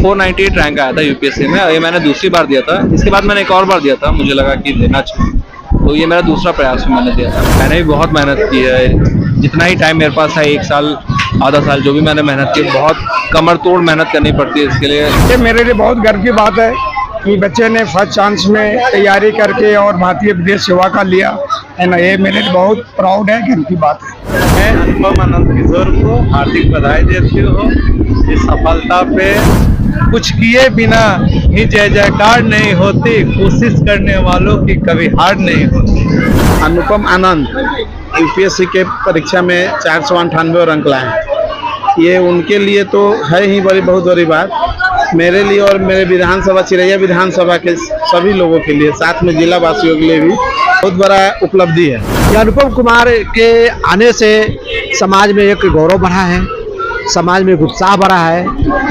498 rank आया था UPSC में। ये मैंने दूसरी बार दिया था। इसके बाद मैंने एक और बार दिया था, मुझे लगा कि देना चाहिए, तो ये मेरा दूसरा प्रयास में मैंने दिया था। मैंने भी बहुत मेहनत की है, जितना ही टाइम मेरे पास है, 1 साल आधा साल जो भी मैंने मेहनत की, बहुत कमर तोड़ मेहनत करनी पड़ती है इसके लिए। ये मेरे लिए बहुत गर्व की बात है कि बच्चे ने फर्स्ट चांस में तैयारी करके और भारतीय विदेश सेवा का लिया है ना। ये मेरे लिए बहुत प्राउड है, गर्व की बात है। मैं अनुपम आनंद किशोर को हार्दिक बधाई देती हूँ इस सफलता पे। कुछ किए बिना ही जय जयकार नहीं होती, कोशिश करने वालों की कभी हार नहीं होती। अनुपम आनंद यूपीएससी के परीक्षा में 498 रैंक लाए। ये उनके लिए तो है ही बहुत बड़ी बात, मेरे लिए और मेरे विधानसभा चिरैया विधानसभा के सभी लोगों के लिए, साथ में जिला वासियों के लिए भी बहुत बड़ा उपलब्धि है। ये अनुपम कुमार के आने से समाज में एक गौरव बढ़ा है, समाज में एक उत्साह बढ़ा है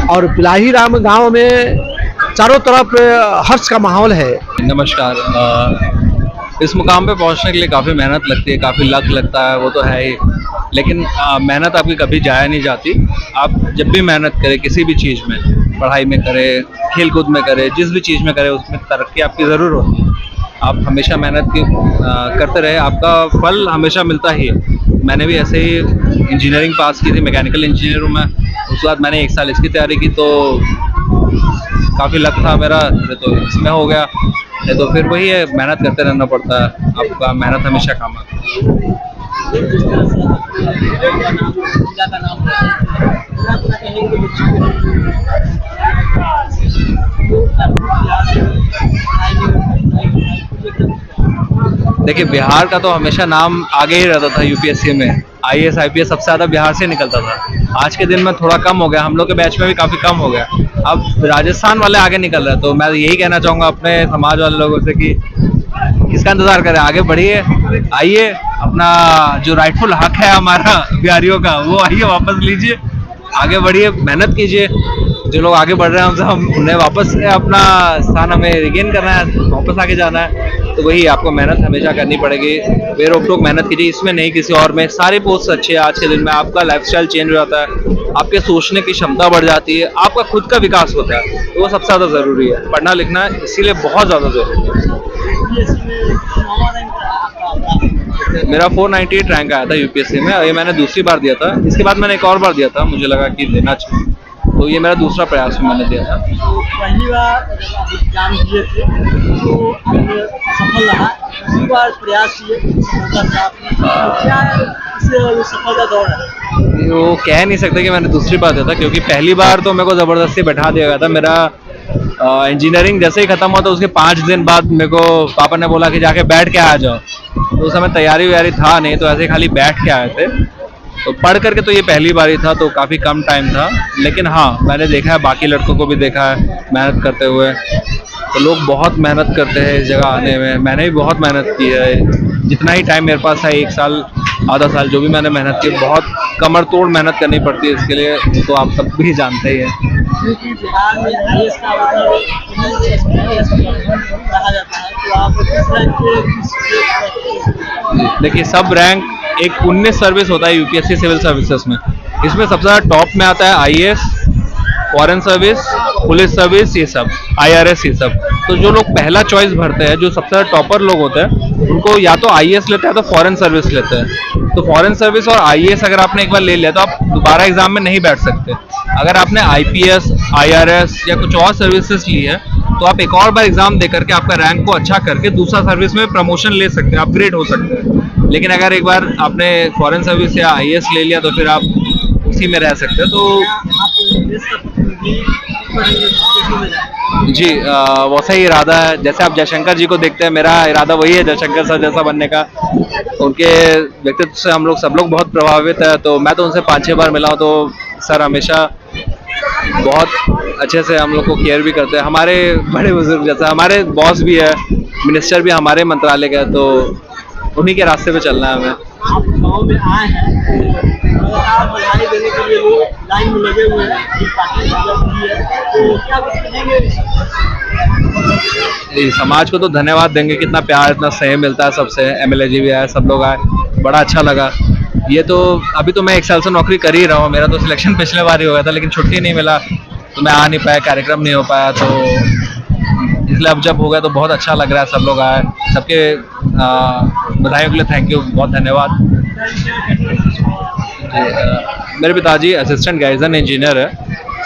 और पिलाही राम गांव में चारों तरफ हर्ष का माहौल है। नमस्कार। इस मुकाम पे पहुंचने के लिए काफ़ी मेहनत लगती है, काफ़ी लक लगता है, वो तो है ही, लेकिन मेहनत आपकी कभी जाया नहीं जाती। आप जब भी मेहनत करें किसी भी चीज़ में, पढ़ाई में करें, खेल कूद में करें, जिस भी चीज़ में करें, उसमें तरक्की आपकी ज़रूर होती है। आप हमेशा मेहनत करते रहे, आपका फल हमेशा मिलता ही है। मैंने भी ऐसे ही इंजीनियरिंग पास की थी, मैकेनिकल इंजीनियर हूँ मैं। उसके बाद मैंने 1 साल इसकी तैयारी की, तो काफ़ी लक था मेरा, तो इसमें हो गया। तो फिर वही है, मेहनत करते रहना पड़ता है, आपका मेहनत हमेशा काम आता है। देखिए, बिहार का तो हमेशा नाम आगे ही रहता था यूपीएससी में। आईएएस आईपीएस सबसे ज़्यादा बिहार से निकलता था। आज के दिन में थोड़ा कम हो गया, हम लोग के बैच में भी काफ़ी कम हो गया। अब राजस्थान वाले आगे निकल रहे हैं, तो मैं यही कहना चाहूँगा अपने समाज वाले लोगों से कि किसका इंतज़ार करें, आगे बढ़िए, आइए, अपना जो राइटफुल हक है हमारा बिहारियों का, वो आइए वापस लीजिए, आगे बढ़िए, मेहनत कीजिए। जो लोग आगे बढ़ रहे हैं हमसे, हम उन्हें वापस अपना स्थान हमें रिगेन करना है, वापस आगे जाना है। तो वही, आपको मेहनत हमेशा करनी पड़ेगी, बेरोक टोक मेहनत कीजिए, इसमें नहीं किसी और में। सारे पोस्ट अच्छे हैं आज के दिन में, आपका लाइफस्टाइल चेंज हो जाता है, आपके सोचने की क्षमता बढ़ जाती है, आपका खुद का विकास होता है, तो वो सबसे ज़्यादा ज़रूरी है। पढ़ना लिखना इसीलिए बहुत ज़्यादा ज़रूरी है। मेरा 498 रैंक आया था यूपीएससी में। ये मैंने दूसरी बार दिया था। इसके बाद मैंने एक और बार दिया था, मुझे लगा कि देना चाहिए, तो ये मेरा दूसरा प्रयास में मैंने दिया था। पहली बार एग्जाम दिए थे तो सफल रहा, दूसरी बार प्रयास किए, क्या सफलता दौड़ है? वो कह नहीं सकते कि मैंने दूसरी बार दिया था, क्योंकि पहली बार तो मेरे को ज़बरदस्ती बैठा दिया गया था। मेरा इंजीनियरिंग जैसे ही ख़त्म हुआ, तो उसके 5 दिन बाद मेरे को पापा ने बोला कि जाके बैठ के आ जाओ। तो उस समय तैयारी व्यारी था नहीं, तो ऐसे खाली बैठ के आए थे। तो पढ़ करके तो ये पहली बार ही था, तो काफ़ी कम टाइम था, लेकिन हाँ, मैंने देखा है, बाकी लड़कों को भी देखा है मेहनत करते हुए। तो लोग बहुत मेहनत करते हैं इस जगह आने में। मैंने भी बहुत मेहनत की है, जितना ही टाइम मेरे पास है, 1 साल आधा साल जो भी मैंने मेहनत की, बहुत कमर तोड़ मेहनत करनी पड़ती है इसके लिए, तो आप सब भी जानते ही हैं। बिहार में आईएएस का कहा जाता है, तो आप देखिए, सब रैंक एक 19 सर्विस होता है यूपीएससी सिविल सर्विसेज में। इसमें सबसे ज़्यादा टॉप में आता है IAS, foreign service, police service, ये सब, आईआरएस, ये सब। तो जो लोग पहला चॉइस भरते हैं, जो सबसे ज़्यादा टॉपर लोग होते हैं, उनको या तो आईएएस लेते हैं, तो फॉरेन सर्विस लेते हैं। तो फॉरेन सर्विस और आईएएस अगर आपने एक बार ले लिया, तो आप दोबारा एग्जाम में नहीं बैठ सकते। अगर आपने आईपीएस, आईआरएस या कुछ और सर्विसेज ली है, तो आप एक और बार एग्जाम दे करके आपका रैंक को अच्छा करके दूसरा सर्विस में प्रमोशन ले सकते हैं, अपग्रेड हो सकते हैं। लेकिन अगर एक बार आपने फॉरेन सर्विस या आईएएस ले लिया, तो फिर आप उसी में रह सकते हैं। तो जी, वैसा ही इरादा है। जैसे आप जयशंकर जी को देखते हैं, मेरा इरादा वही है जयशंकर सर जैसा बनने का। उनके व्यक्तित्व से हम लोग सब लोग बहुत प्रभावित है, तो मैं तो उनसे 5-6 बार मिला हूँ। तो सर हमेशा बहुत अच्छे से हम लोग को केयर भी करते हैं, हमारे बड़े बुजुर्ग जैसा। हमारे बॉस भी है, मिनिस्टर भी हमारे मंत्रालय का, तो उन्हीं के रास्ते पे चलना है हमें। आप गाँव में आए हैं, आप बधाई देने के लिए लोग लाइन में लगे हुए हैं, तो क्या कुछ कहेंगे? समाज को तो धन्यवाद देंगे, कितना प्यार, इतना स्नेह मिलता है सबसे। एमएलए जी भी आए, सब लोग आए, बड़ा अच्छा लगा। ये तो अभी तो मैं 1 साल से नौकरी कर ही रहा हूँ, मेरा तो सिलेक्शन पिछले बार ही हो गया था, लेकिन छुट्टी नहीं मिला। तो मैं आ नहीं पाया, कार्यक्रम नहीं हो पाया, तो इसलिए अब जब हो गया तो बहुत अच्छा लग रहा है। सब लोग आए, सबके बधाइयों के लिए थैंक यू, बहुत धन्यवाद। मेरे पिताजी असिस्टेंट गाइजन इंजीनियर है,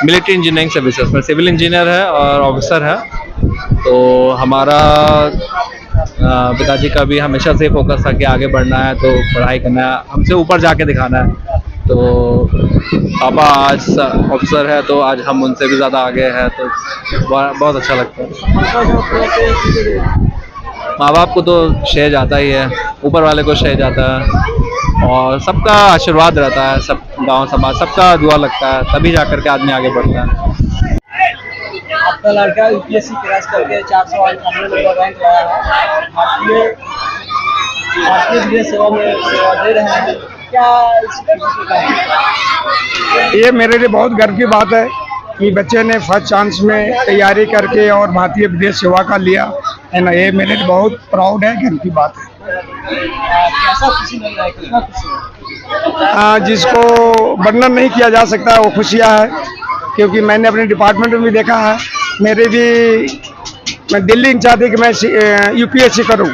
मिलिट्री इंजीनियरिंग सर्विसेज में सिविल इंजीनियर है और ऑफिसर है। तो हमारा पिताजी का भी हमेशा से फोकस था कि आगे बढ़ना है, तो पढ़ाई करना है, हमसे ऊपर जाके दिखाना है। तो पापा आज ऑफिसर है, तो आज हम उनसे भी ज़्यादा आगे हैं, तो बहुत अच्छा लगता है। माँ बाप को तो श्रेय जाता ही है, ऊपर वाले को श्रेय जाता है, और सबका आशीर्वाद रहता है, सब गांव समाज सबका दुआ लगता है, तभी जाकर के आदमी आगे बढ़ता है। आपका लड़का यूपीएससी क्रैश करके 498 नंबर रैंक लाया है, भारतीय सेवा में सेवा दे रहे हैं, क्या ये मेरे लिए बहुत गर्व की बात है कि बच्चे ने फर्स्ट चांस में तैयारी करके और भारतीय विदेश सेवा का लिया है ना। ये मेरे लिए बहुत प्राउड है, गर्व की बात है। कैसा खुशी लग रहा है, कितना खुशी? जिसको वर्णन नहीं किया जा सकता वो खुशियाँ है, क्योंकि मैंने अपने डिपार्टमेंट में भी देखा है। मैं दिल्ली इंचार्ज थी कि मैं यूपीएससी करूं।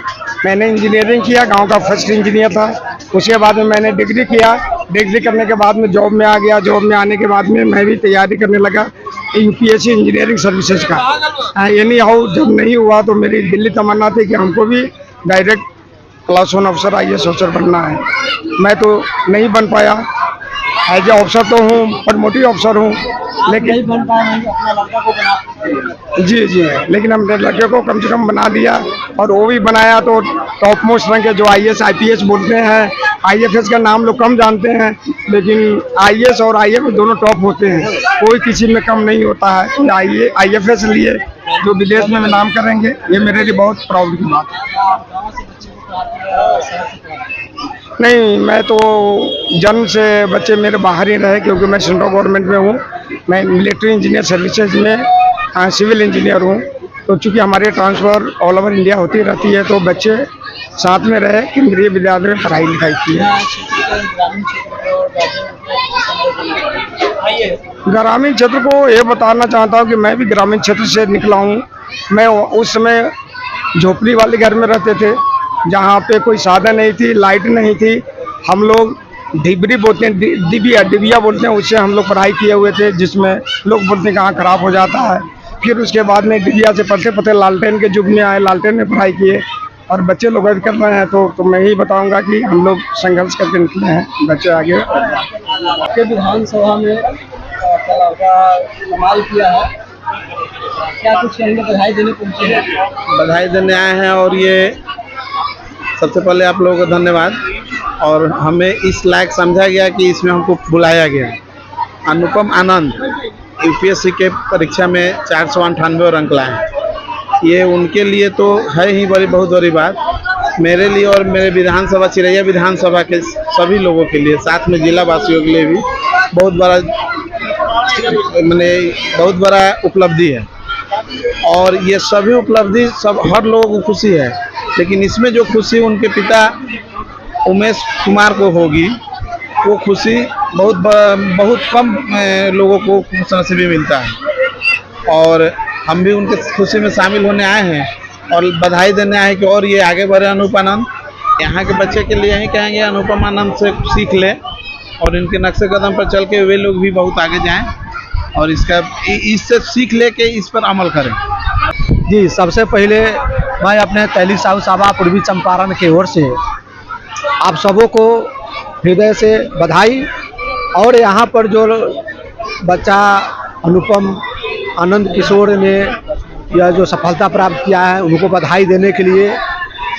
मैंने इंजीनियरिंग किया, गांव का फर्स्ट इंजीनियर था। उसके बाद में मैंने डिग्री किया, डिग्री करने के बाद में जॉब में आ गया। जॉब में आने के बाद में मैं भी तैयारी करने लगा यूपीएससी इंजीनियरिंग सर्विसेज का। ये नहीं हो, जब नहीं हुआ तो मेरी दिल्ली तमन्ना थी कि हमको भी डायरेक्ट क्लास 1 अफसर IAS अफसर बनना है। मैं तो नहीं बन पाया, एज ए अफसर तो हूँ पर मोटी अफसर हूँ, लेकिन नहीं बन पाए नहीं, अपना लड़का को बना। जी, लेकिन हमने लड़के को कम से कम बना दिया, और वो भी बनाया तो टॉप मोस्ट रैंक के जो IAS IPS बोलते हैं। IFS का नाम लोग कम जानते हैं, लेकिन IAS और IFS दोनों टॉप होते हैं, कोई किसी में कम नहीं होता है। तो IFS लिए जो विदेश में नाम करेंगे, ये मेरे लिए बहुत प्राउड की बात है। गाँव से बच्चे को पढ़ाते हैं, शहर से पढ़ाते हैं? नहीं, मैं तो जन्म से बच्चे मेरे बाहर ही रहे, क्योंकि मैं सेंट्रल गवर्नमेंट में हूँ। मैं मिलिट्री इंजीनियर सर्विसेज में सिविल इंजीनियर हूँ। तो चूँकि हमारे ट्रांसफ़र ऑल ओवर इंडिया होती रहती है, तो बच्चे साथ में रहे, केंद्रीय विद्यालय में पढ़ाई लिखाई की है। ग्रामीण क्षेत्र को ये बताना चाहता हूँ कि मैं भी ग्रामीण क्षेत्र से निकला हूँ। मैं उस समय झोपड़ी वाले घर में रहते थे, जहाँ पे कोई साधन नहीं थी, लाइट नहीं थी। हम लोग डिबरी बोलते हैं, डिबिया बोलते हैं, उससे हम लोग पढ़ाई किए हुए थे, जिसमें लोग बोलते हैं कि आँख खराब हो जाता है। फिर उसके बाद में डिबिया से पढ़ते पढ़ते लालटेन के युग में आए, लालटेन में पढ़ाई किए, और बच्चे लोग अभी कर रहे हैं। तो मैं ही बताऊंगा कि हम लोग संघर्ष करके निकले हैं, बच्चे आगे। आपके विधानसभा में कमाल किया है, क्या कुछ कहेंगे? बधाई देने पहुँचे हैं? बधाई देने आए हैं, और ये सबसे पहले आप लोगों को धन्यवाद। और हमें इस लायक समझा गया कि इसमें हमको बुलाया गया। अनुपम आनंद यूपीएससी के परीक्षा में 498 अंक लाए। ये उनके लिए तो है ही बहुत बड़ी बात, मेरे लिए और मेरे विधानसभा चिरैया विधानसभा के सभी लोगों के लिए, साथ में जिला वासियों के लिए भी बहुत बड़ा उपलब्धि है। और ये सभी उपलब्धि सब हर लोगों को खुशी है, लेकिन इसमें जो खुशी उनके पिता उमेश कुमार को होगी, वो खुशी बहुत कम लोगों को खुशी भी मिलता है। और हम भी उनके खुशी में शामिल होने आए हैं और बधाई देने आए हैं कि और ये आगे बढ़े। अनुपम आनंद यहाँ के बच्चे के लिए यही कहेंगे, अनुपम आनंद से सीख ले और इनके नक्शे कदम पर चल के वे लोग भी बहुत आगे जाएं, और इससे सीख ले के इस पर अमल करें। जी, सबसे पहले मैं अपने तैली साहू साहबा पूर्वी चंपारण की ओर से आप सबों को हृदय से बधाई, और यहाँ पर जो बच्चा अनुपम आनंद किशोर ने यह जो सफलता प्राप्त किया है, उनको बधाई देने के लिए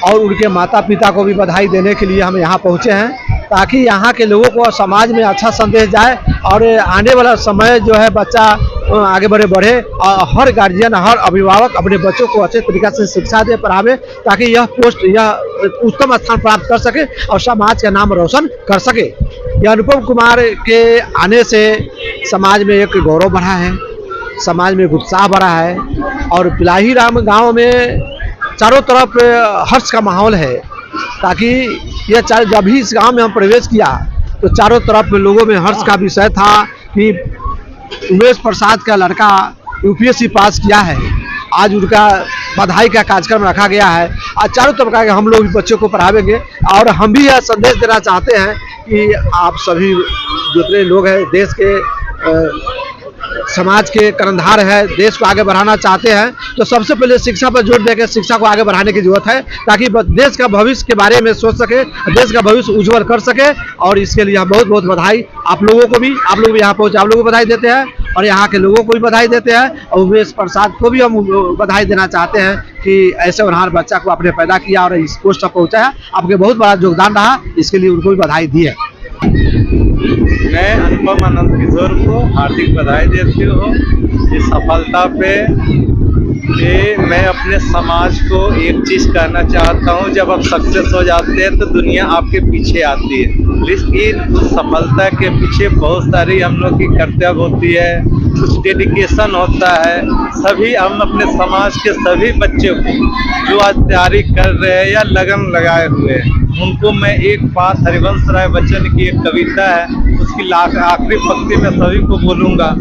और उनके माता पिता को भी बधाई देने के लिए हम यहाँ पहुँचे हैं, ताकि यहाँ के लोगों को समाज में अच्छा संदेश जाए और आने वाला समय जो है बच्चा आगे बढ़े और हर गार्जियन, हर अभिभावक अपने बच्चों को अच्छे तरीके से शिक्षा दे, पढ़ावे, ताकि यह उत्तम स्थान प्राप्त कर सके और समाज का नाम रोशन कर सके। यह अनुपम कुमार के आने से समाज में एक गौरव बढ़ा है, समाज में उत्साह बढ़ा है, और पिलाही राम गाँव में चारों तरफ हर्ष का माहौल है। ताकि यह जब भी इस गांव में हम प्रवेश किया तो चारों तरफ लोगों में हर्ष का विषय था कि उमेश प्रसाद का लड़का यूपीएससी पास किया है। आज उनका बधाई का कार्यक्रम रखा गया है। आज चारों तरफ का हम लोग बच्चों को पढ़ावेंगे और हम भी यह संदेश देना चाहते हैं कि आप सभी जितने लोग हैं देश के समाज के कर्णधार है, देश को आगे बढ़ाना चाहते हैं, तो सबसे पहले शिक्षा पर जोर देकर शिक्षा को आगे बढ़ाने की जरूरत है, ताकि देश का भविष्य के बारे में सोच सके, देश का भविष्य उज्जवल कर सके। और इसके लिए बहुत बहुत बधाई आप लोगों को भी, आप लोग भी यहाँ पहुँचे, आप लोगों को बधाई देते हैं और यहाँ के लोगों को भी बधाई देते हैं। और उमेश प्रसाद को भी हम बधाई देना चाहते हैं कि ऐसे होनहार बच्चा को आपने पैदा किया और इस पोस्ट तक पहुँचाया, आपके बहुत बड़ा योगदान रहा, इसके लिए उनको भी बधाई दी है। मैं अनुपम आनंद किशोर को हार्दिक बधाई देती हूँ इस सफलता पे। कि मैं अपने समाज को एक चीज़ कहना चाहता हूँ, जब आप सक्सेस हो जाते हैं तो दुनिया आपके पीछे आती है, लेकिन उस सफलता के पीछे बहुत सारी हम लोग की कर्तव्य होती है, कुछ डेडिकेशन होता है। सभी हम अपने समाज के सभी बच्चों को जो आज तैयारी कर रहे हैं या लगन लगाए हुए हैं, उनको मैं एक बात, हरिवंश राय बच्चन की एक कविता है, उसकी आखिरी पंक्ति में सभी को बोलूँगा,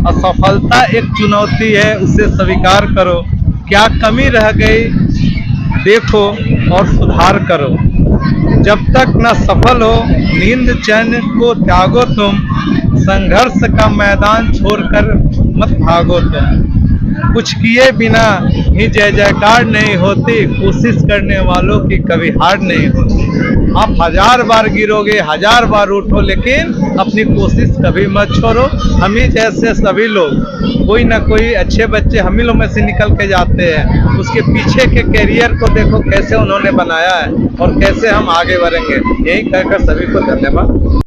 असफलता एक चुनौती है, उसे स्वीकार करो, क्या कमी रह गई देखो और सुधार करो। जब तक न सफल हो नींद चैन को त्यागो तुम, संघर्ष का मैदान छोड़कर मत भागो तुम। कुछ किए बिना ही जय जयकार नहीं होती, कोशिश करने वालों की कभी हार नहीं होती। आप 1000 बार गिरोगे, 1000 बार उठो, लेकिन अपनी कोशिश कभी मत छोड़ो। हम ही जैसे सभी लोग, कोई ना कोई अच्छे बच्चे हम ही लोग में से निकल के जाते हैं, उसके पीछे के कैरियर को देखो कैसे उन्होंने बनाया है और कैसे हम आगे बढ़ेंगे। यही कहकर सभी को धन्यवाद।